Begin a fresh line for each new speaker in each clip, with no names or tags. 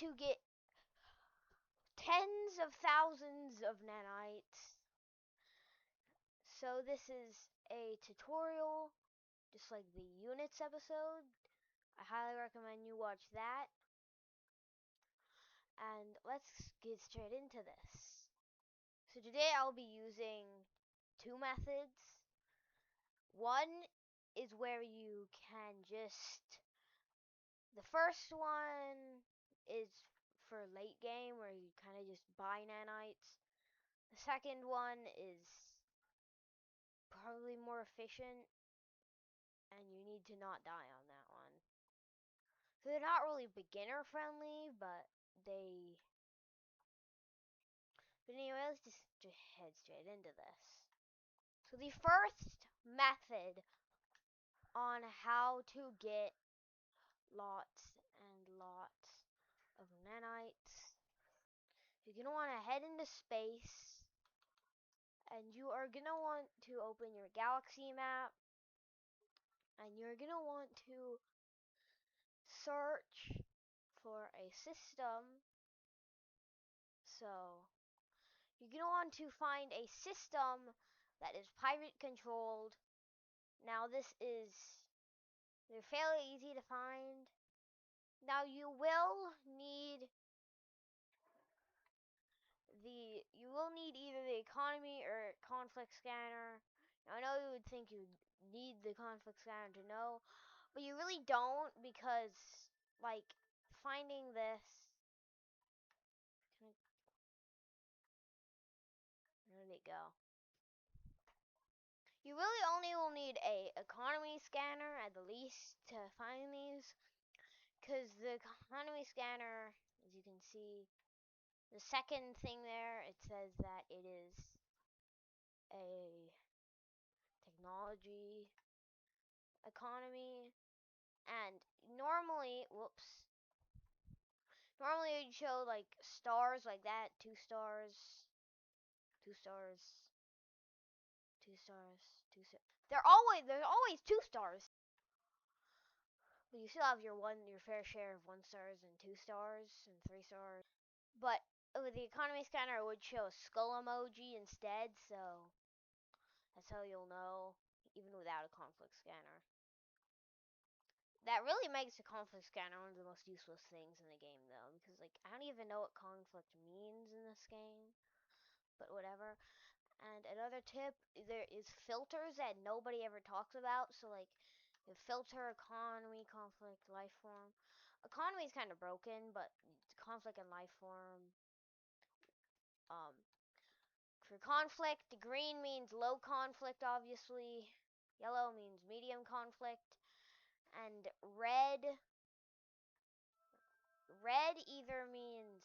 to get tens of thousands of nanites. So this is a tutorial, just like the units episode. I highly recommend you watch that. And let's get straight into this. So today I'll be using two methods. One is where you can just, the first one is for late game where you kind of just buy nanites. The second one is probably more efficient and you need to not die on that one. So they're not really beginner friendly, but anyway, let's just head straight into this. So the first method on how to get lots and lots of nanites, you're going to want to head into space, and you are going to want to open your galaxy map, and you're going to want to search for a system. So you're going to want to find a system that is pirate controlled. Now they're fairly easy to find. Now you will need either the economy or conflict scanner. Now I know you would think you need the conflict scanner to know, but you really don't, because like finding this, where did it go? You really only will need a economy scanner at the least to find these, because the economy scanner, as you can see, the second thing there, it says that it is a technology economy, and normally it'd show like stars like that, 2 stars, 2 stars, 2 stars, 2 stars. There's always 2 stars. But you still have your fair share of 1 stars and 2 stars and 3 stars. But with the economy scanner, it would show a skull emoji instead, so that's how you'll know, even without a conflict scanner. That really makes the conflict scanner one of the most useless things in the game, though, because like I don't even know what conflict means in this game, but whatever. And another tip, there is filters that nobody ever talks about. So like, you filter economy, conflict, life form. Economy is kind of broken, but conflict and life form. For conflict, green means low conflict, obviously. Yellow means medium conflict, and red either means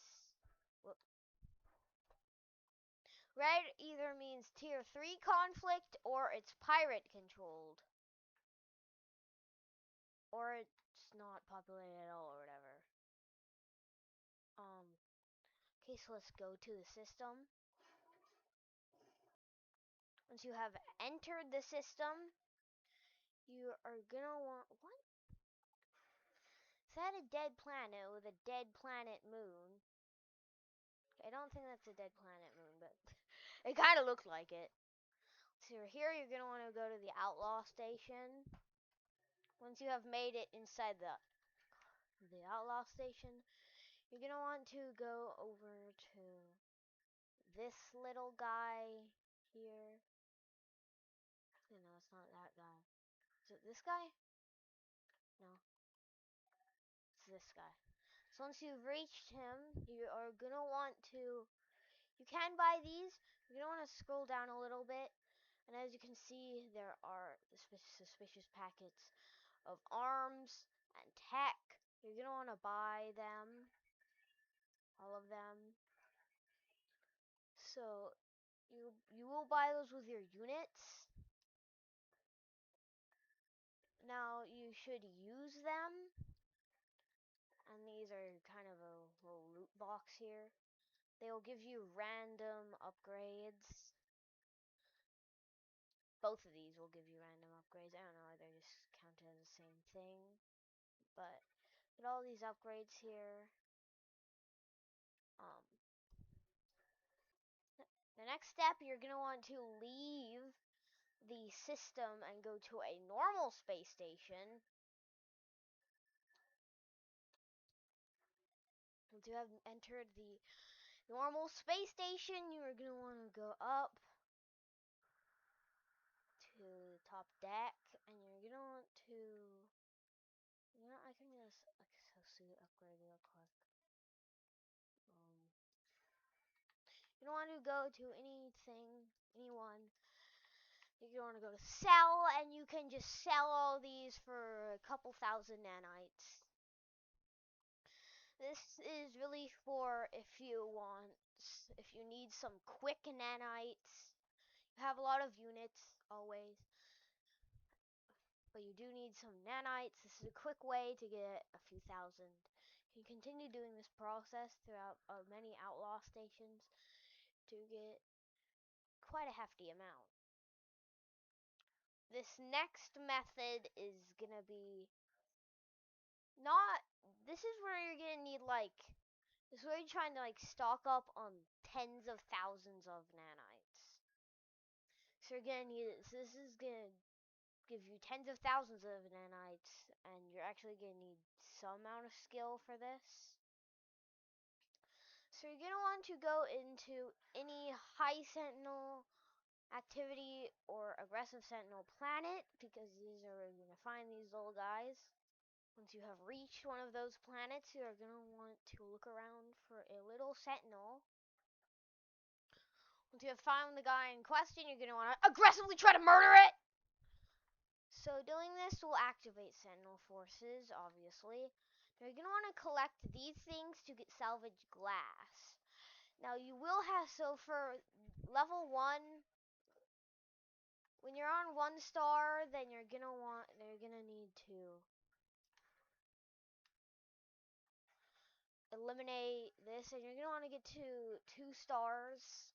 tier 3 conflict, or it's pirate controlled, or it's not populated at all, or whatever. Okay, so let's go to the system. Once you have entered the system, you are gonna want, what? Is that a dead planet with a dead planet moon? I don't think that's a dead planet moon, but it kind of looked like it. So here you're gonna want to go to the outlaw station. Once you have made it inside the outlaw station, you're gonna want to go over to this little guy here. No, it's not that guy. Is it this guy? No. It's this guy. So once you've reached him, you are gonna want to, you can buy these. You're gonna want to scroll down a little bit, and as you can see, there are the suspicious packets of arms and tech. You're gonna want to buy them, all of them. So you will buy those with your units. Now you should use them, and these are kind of a little loot box here. They will give you random upgrades. Both of these will give you random upgrades. I don't know why they just count as the same thing, but get all these upgrades here. Um, the next step, you're gonna want to leave the system and go to a normal space station. Once you have entered the normal space station, you are gonna want to go up to the top deck, and you're gonna want to. You know, I can just exosuit upgrade real quick. You don't want to go to anyone. You want to go to sell, and you can just sell all these for a couple thousand nanites. This is really for if you need some quick nanites. You have a lot of units always, but you do need some nanites. This is a quick way to get a few thousand. You can continue doing this process throughout many outlaw stations to get quite a hefty amount. This next method is gonna be not. This is where you're gonna need this is where you're trying to stock up on tens of thousands of nanites. So you're gonna need it. So this is gonna give you tens of thousands of nanites, and you're actually gonna need some amount of skill for this. So you're gonna want to go into any high sentinel activity or aggressive sentinel planet, because these are where you're gonna find these little guys. Once you have reached one of those planets, you're going to want to look around for a little sentinel. Once you have found the guy in question, you're going to want to aggressively try to murder it! So doing this will activate sentinel forces, obviously. Now you're going to want to collect these things to get salvage glass. Now you will have, so for level 1, when you're on 1 star, then you're going to need to eliminate this, and you're going to want to get to 2 stars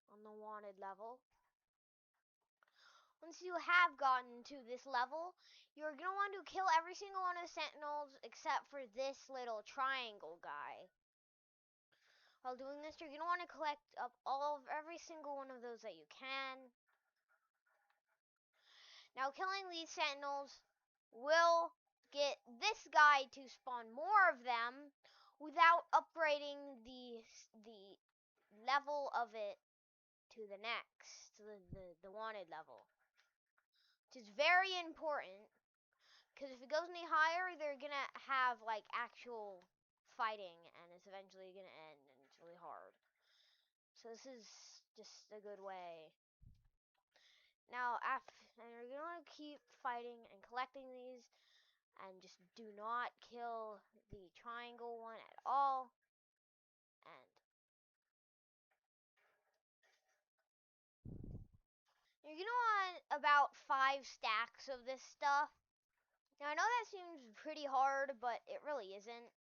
on the wanted level. Once you have gotten to this level, you're going to want to kill every single one of the sentinels except for this little triangle guy. While doing this, you're going to want to collect up every single one of those that you can. Now, killing these sentinels will get this guy to spawn more of them without upgrading the level of it to the next, to the wanted level. Which is very important, because if it goes any higher, they're gonna have actual fighting, and it's eventually gonna end, and it's really hard. So this is just a good way. Now, and you're gonna want to keep fighting and collecting these, and just do not kill the triangle one at all. And you're gonna want about 5 stacks of this stuff. Now, I know that seems pretty hard, but it really isn't.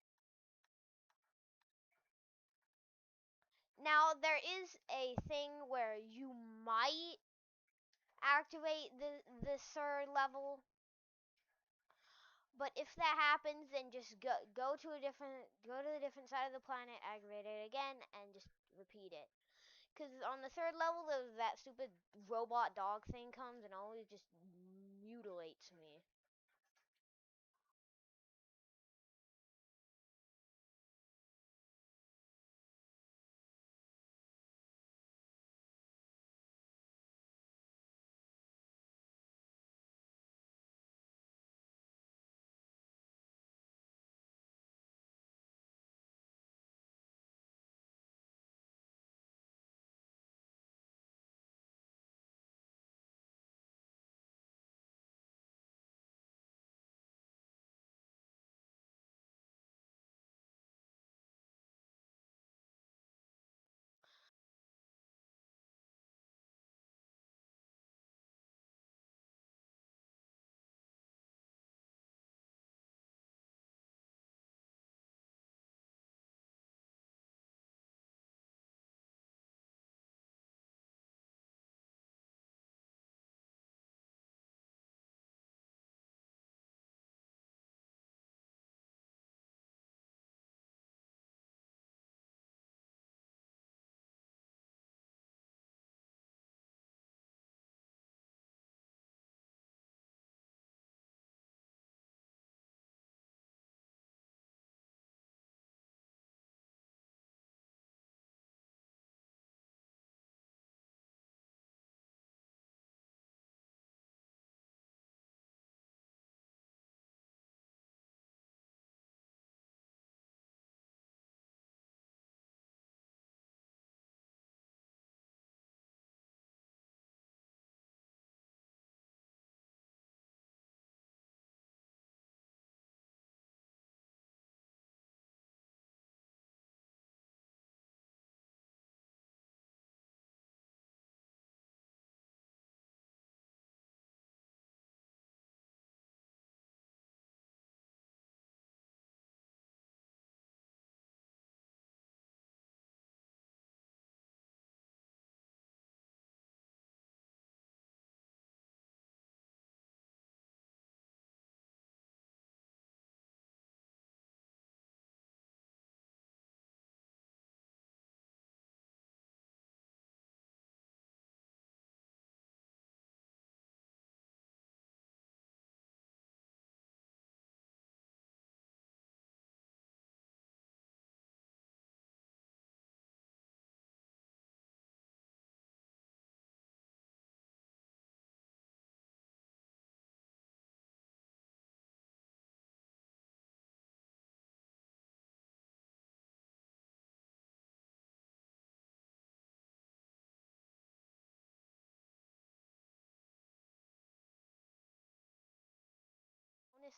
Now, there is a thing where you might activate the third level, but if that happens, then just go to the different side of the planet, aggravate it again, and just repeat it. Because on the third level, that stupid robot dog thing comes and always just mutilates me.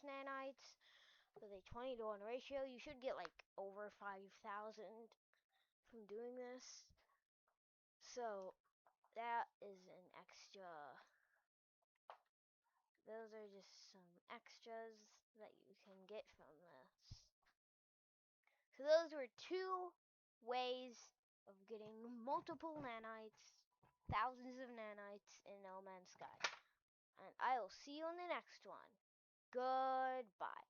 nanites with a 20-to-1 ratio. You should get like over 5,000 from doing this. So that is an extra. Those are just some extras that you can get from this. So those were 2 ways of getting multiple nanites, thousands of nanites in No Man's Sky. And I will see you in the next one. Goodbye.